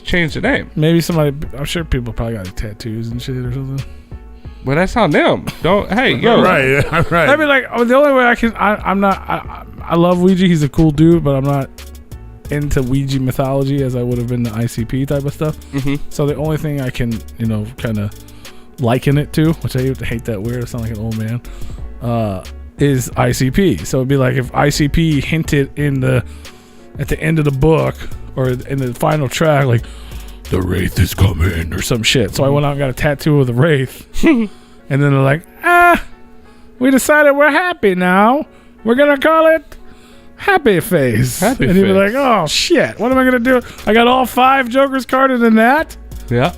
changed the name. Maybe somebody. I'm sure people probably got tattoos and shit or something. Well, that's on them. Don't. Hey, yo. Right. I mean, like, the only way I can. I'm not. I love Ouija. He's a cool dude, but I'm not into Ouija mythology as I would have been the ICP type of stuff. Mm-hmm. So the only thing I can, kind of liken it to, which I hate that word. I sound like an old man. Is ICP. So it'd be like if ICP hinted at the end of the book or in the final track, like, the Wraith is coming or some shit. So I went out and got a tattoo of the Wraith. And then they're like, we decided we're happy now. We're going to call it Happy Face. And you'd be like, oh, shit. What am I going to do? I got all 5 Jokers carded in that? Yeah.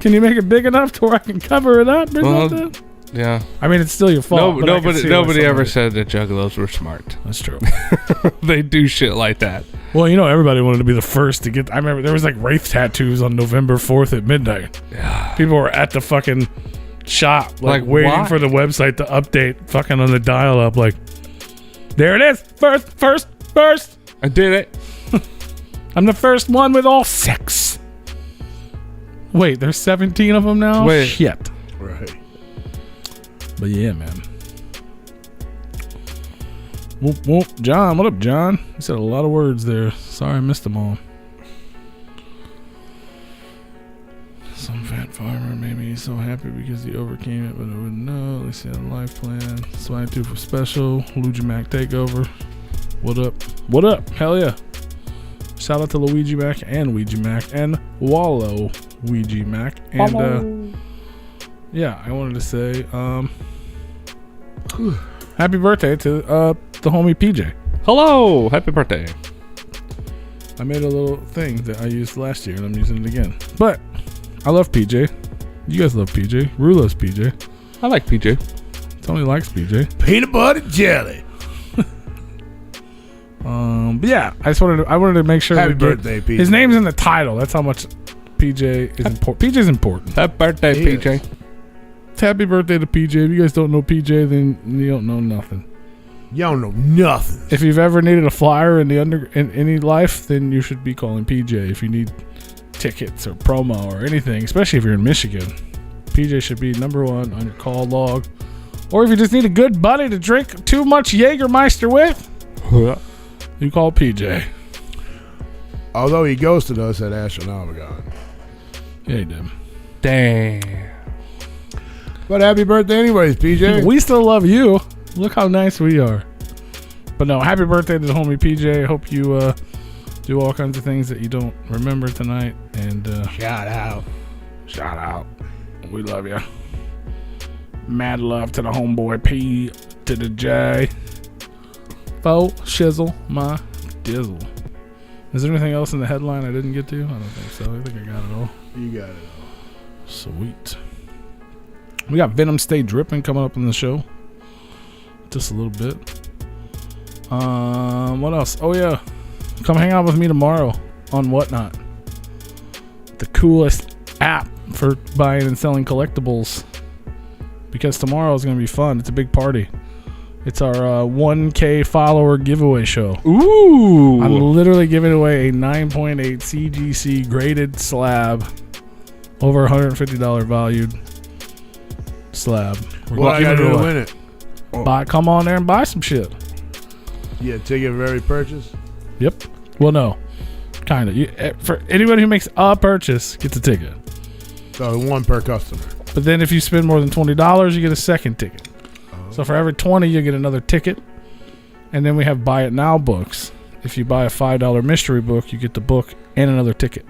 Can you make it big enough to where I can cover it up or something? Yeah. I mean, it's still your fault. Nobody ever said that Juggalos were smart. That's true. They do shit like that. Well, everybody wanted to be the first to get. I remember there was like Wraith tattoos on November 4th at midnight. Yeah. People were at the fucking shop, like waiting why? for the website to update, fucking on the dial-up. Like, there it is, first. I did it. I'm the first one with all 6. Wait, there's 17 of them now. Wait. Shit. Right. But yeah, man. Whoop, whoop. John, what up, John? You said a lot of words there. Sorry I missed them all. Some fat farmer made me so happy because he overcame it, but I wouldn't know. At least he had a life plan. Swine Tooth for special. Ouija Macc takeover. What up? What up? Hell yeah. Shout out to Luigi Macc and Ouija Macc and Wallow Ouija Macc. And yeah, I wanted to say happy birthday to the homie PJ. Hello, happy birthday. I made a little thing that I used last year and I'm using it again. But I love PJ. You guys love PJ. Rue loves PJ. I like PJ. Tony likes PJ. Peanut butter jelly. But yeah, I wanted to make sure. Happy birthday, PJ. His name's in the title. That's how much PJ is important. PJ's important. Happy birthday, He PJ. is. Happy birthday to PJ. If you guys don't know PJ, then you don't know nothing. You don't know nothing. If you've ever needed a flyer in any life, then you should be calling PJ. If you need tickets or promo or anything, especially if you're in Michigan, PJ should be number one on your call log. Or if you just need a good buddy to drink too much Jägermeister with, you call PJ. Although he ghosted us at Astronomigon. Yeah, he did. Dang. But happy birthday anyways, PJ. We still love you. Look how nice we are. But no, happy birthday to the homie PJ. Hope you do all kinds of things that you don't remember tonight. And Shout out. shout out. We love you. Mad love to the homeboy P to the J. Fo shizzle my dizzle. Is there anything else in the headline I didn't get to? I don't think so. I think I got it all. You got it all. Sweet. We got Venom Stay Dripping coming up in the show. Just a little bit. What else? Oh yeah. Come hang out with me tomorrow on Whatnot. The coolest app for buying and selling collectibles. Because tomorrow is going to be fun. It's a big party. It's our 1K follower giveaway show. Ooh. I'm literally giving away a 9.8 CGC graded slab. Over $150 valued slab. What I gotta do to win it? Come on there and buy some shit. Yeah, ticket for every purchase. Yep. Well, no. Kind of. For anybody who makes a purchase, gets a ticket. So one per customer. But then if you spend more than $20, you get a second ticket. So for every 20, you get another ticket. And then we have buy it now books. If you buy a $5 mystery book, you get the book and another ticket.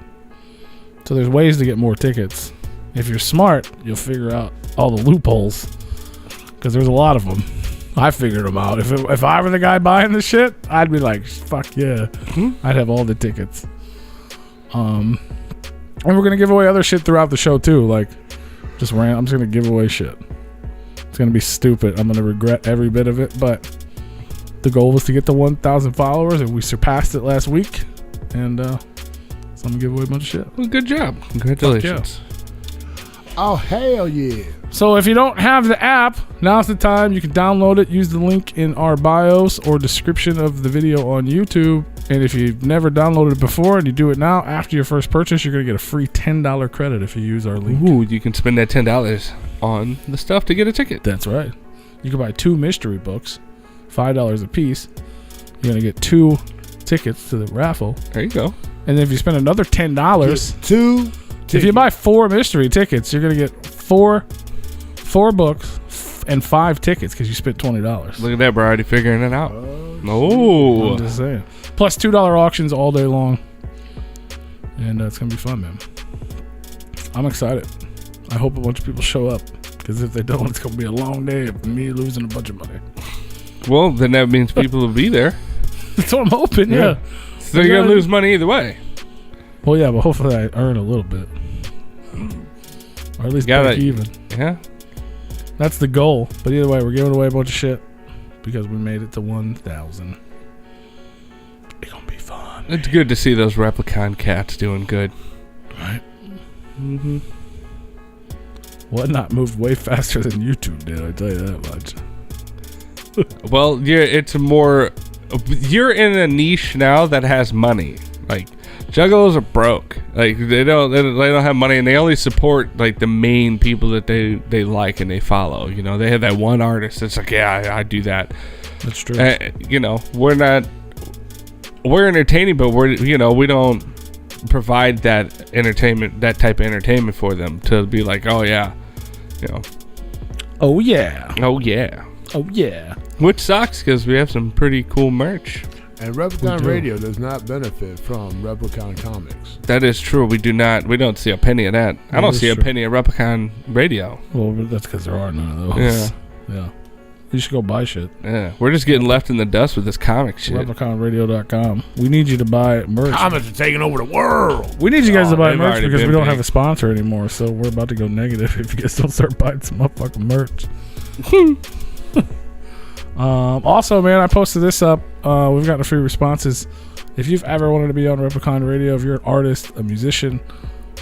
So there's ways to get more tickets. If you're smart, you'll figure out all the loopholes. Because there's a lot of them. I figured them out. If I were the guy buying the shit, I'd be like, fuck yeah. I'd have all the tickets. And we're going to give away other shit throughout the show too. Like, I'm just going to give away shit. It's going to be stupid. I'm going to regret every bit of it. But the goal was to get to 1,000 followers, and we surpassed it last week. And so I'm going to give away a bunch of shit. Well, good job. Congratulations. Oh, hell yeah. So if you don't have the app, now's the time. You can download it. Use the link in our bios or description of the video on YouTube. And if you've never downloaded it before and you do it now, after your first purchase, you're going to get a free $10 credit if you use our link. Ooh, you can spend that $10 on the stuff to get a ticket. That's right. You can buy 2 mystery books, $5 a piece. You're going to get 2 tickets to the raffle. There you go. And then if you spend another $10, Get 2 tickets. if you buy 4 mystery tickets, you're going to get 4 books and 5 tickets because you spent $20. Look at that, we're already figuring it out. Oh, I'm just saying. Plus $2 auctions all day long. And it's going to be fun, man. I'm excited. I hope a bunch of people show up. Because if they don't, it's going to be a long day of me losing a bunch of money. Well, then that means people will be there. That's what I'm hoping, yeah. So you're going to lose money either way. Well, yeah, but hopefully I earn a little bit. Or at least break even. Yeah. That's the goal. But either way, we're giving away a bunch of shit. Because we made it to 1,000. It's going to be fun. It's good to see those Replicon cats doing good. Right? Mm-hmm. Whatnot moved way faster than YouTube did, I tell you that much. Well, it's more... You're in a niche now that has money. Like, Juggalos are broke. Like, they don't have money, and they only support, like, the main people that they like and they follow. You know, they have that one artist that's like, yeah, I do that. That's true. We're entertaining, but we don't provide that type of entertainment for them to be like, oh yeah, Oh yeah. oh yeah, Oh yeah. which sucks because we have some pretty cool merch. And Replicon Radio does not benefit from Replicon Comics. That is true. We don't see a penny of that. I don't see a penny of Replicon Radio. Well, that's because there are none of those. Yeah. You should go buy shit. Yeah, we're just getting left in the dust with this comic shit. Repliconradio.com. We need you to buy merch. Comics are taking over the world. We need you guys to buy they've merch already because we been don't big. have a sponsor anymore. So we're about to go negative if you guys don't start buying some motherfucking merch. Also, man, I posted this up. We've gotten a few responses. If you've ever wanted to be on Replicon Radio, if you're an artist, a musician,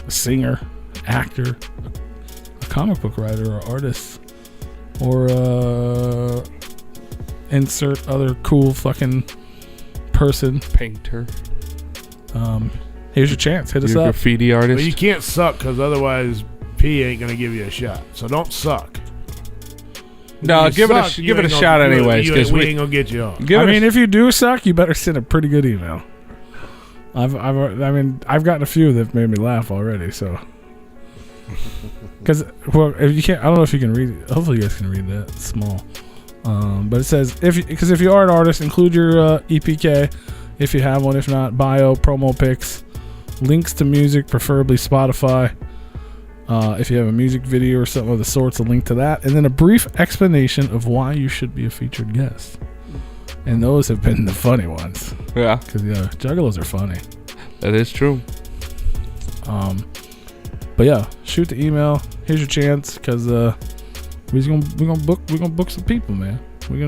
a singer, actor, a comic book writer, or artist, or insert other cool fucking person, Painter. here's your chance. Hit us You're a up. graffiti artist. But you can't suck because otherwise P ain't gonna give you a shot. So don't suck. No, If you give it suck, a you ain't shot gonna- anyways, you 'cause ain't- we we- ain't gonna get you on. Give I it a mean, if you do suck, you better send a pretty good email. I've gotten a few that have made me laugh already. So, because if you can't, I don't know if you can read it. Hopefully, you guys can read that. It's small, but it says if you are an artist, include your EPK if you have one. If not, bio, promo pics, links to music, preferably Spotify. If you have a music video or something of the sorts, a link to that, and then a brief explanation of why you should be a featured guest. And those have been the funny ones. Yeah, Because, Juggalos are funny. that is true. But yeah, shoot the email. Here's your chance, because we're gonna book some people, man. We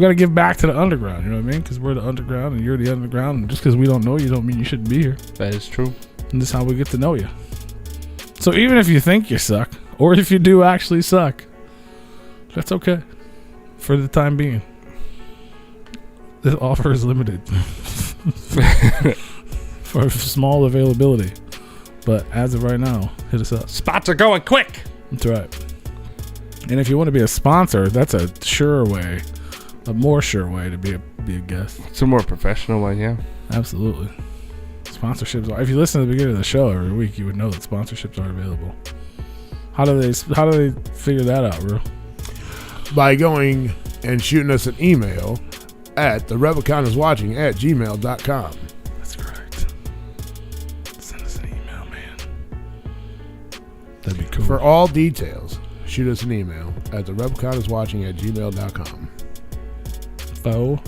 gotta give back to the underground. You know what I mean? Because we're the underground and you're the underground. And just because we don't know you, don't mean you shouldn't be here. That is true. And this is how we get to know you. So even if you think you suck, or if you do actually suck, that's okay. For the time being. This offer is limited. For small availability. But as of right now, hit us up. Spots are going quick. That's right. And if you want to be a sponsor, that's a more sure way to be a guest. It's a more professional one, yeah. Absolutely. Sponsorships are, if you listen to the beginning of the show every week, you would know that sponsorships are available. How do they figure that out, bro? By going and shooting us an email at therepliconiswatching@gmail.com. That's correct. Send us an email, man. That'd be cool. For all details, shoot us an email at therepliconiswatching@gmail.com. Faux.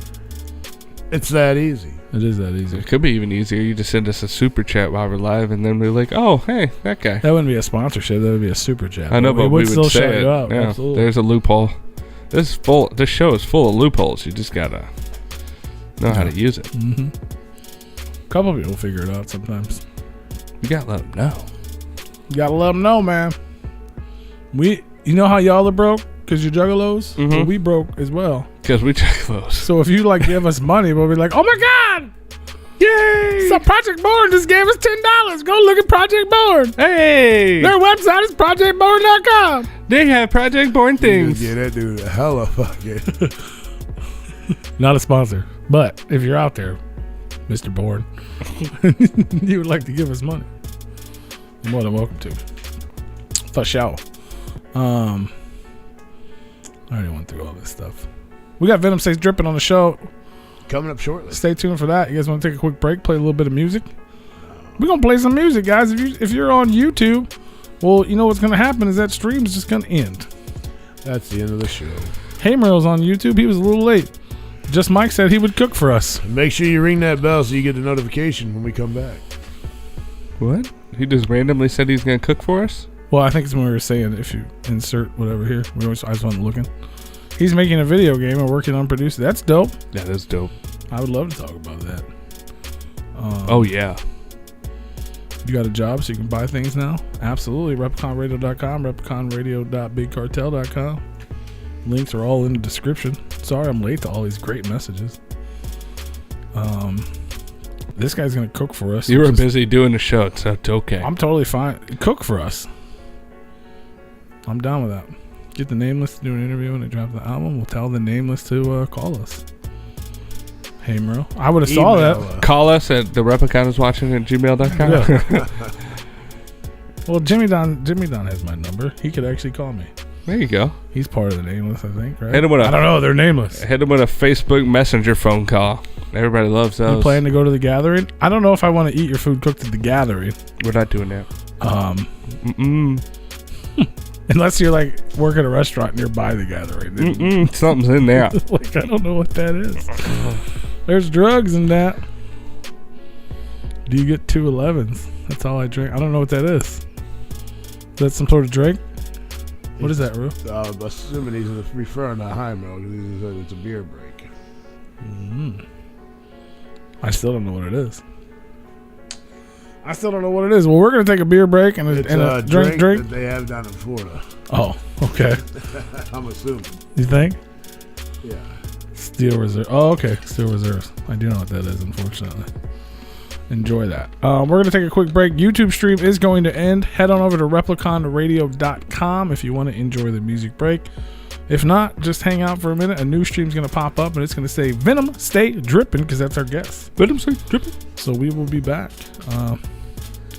It's that easy. It is that easy. It could be even easier. You just send us a super chat while we're live, and then we're like, "Oh, hey, that guy." That wouldn't be a sponsorship. That would be a super chat. I know, but we would still say shout it. you out. Yeah, Absolutely. there's a loophole. This show is full of loopholes. You just gotta know how to use it. Mm-hmm. A couple people figure it out sometimes. You gotta let them know. You gotta let them know, man. You know how y'all are broke because you're juggalos? Mhm. Well, we broke as well. Because we check those. So if you give us money, we'll be like, oh my God! Yay! So Project Born just gave us $10. Go look at Project Born. Hey! Their website is projectborn.com. They have Project Born things. Yeah, that dude hella fucking. Not a sponsor, but if you're out there, Mr. Born, you would like to give us money, you're more than welcome to. For sure. I already went through all this stuff. We got Venom 6 dripping on the show. Coming up shortly. Stay tuned for that. You guys want to take a quick break, play a little bit of music? We're going to play some music, guys. If you're on YouTube, well, you know what's going to happen is that stream's just going to end. That's the end of the show. Haymer's on YouTube. He was a little late. Just Mike said he would cook for us. Make sure you ring that bell so you get the notification when we come back. What? He just randomly said he's gonna cook for us? Well, I think it's when we were saying if you insert whatever here. I just wasn't looking. He's making a video game and working on producing. That's dope. Yeah, that's dope. I would love to talk about that. Oh yeah. You got a job so you can buy things now? Absolutely. RepliconRadio.com, RepliconRadio.bigcartel.com. Links are all in the description. Sorry I'm late to all these great messages. This guy's going to cook for us. You were busy doing the show, so it's okay. I'm totally fine. Cook for us. I'm down with that. Get the Nameless to do an interview when they drop the album. We'll tell the Nameless to call us. Hey, Merle. I would have saw that. Call us at Therepliconiswatching at gmail.com. Yeah. Well, Jimmy Don has my number. He could actually call me. There you go. He's part of the Nameless, I think, right? Hit him with I don't know. They're nameless. Hit him with a Facebook Messenger phone call. Everybody loves those. You plan to go to the gathering? I don't know if I want to eat your food cooked at the gathering. We're not doing that. Unless you're like work at a restaurant nearby the gathering. Something's in there. Like, I don't know what that is. There's drugs in that. Do you get 2 11s? That's all I drink. I don't know what that is. Is that some sort of drink? What is that, Roo? Assuming he's referring to Heimel because he said it's a beer break. I still don't know what it is. Well, we're going to take a beer break and a drink. That they have down in Florida. Oh, okay. I'm assuming. You think? Yeah. Steel Reserve. Oh, okay. Steel Reserves. I do know what that is, unfortunately. Enjoy that. We're going to take a quick break. YouTube stream is going to end. Head on over to repliconradio.com if you want to enjoy the music break. If not, just hang out for a minute. A new stream's going to pop up and it's going to say Venom Stay Drippin' because that's our guest. Venom Stay Drippin'. So we will be back.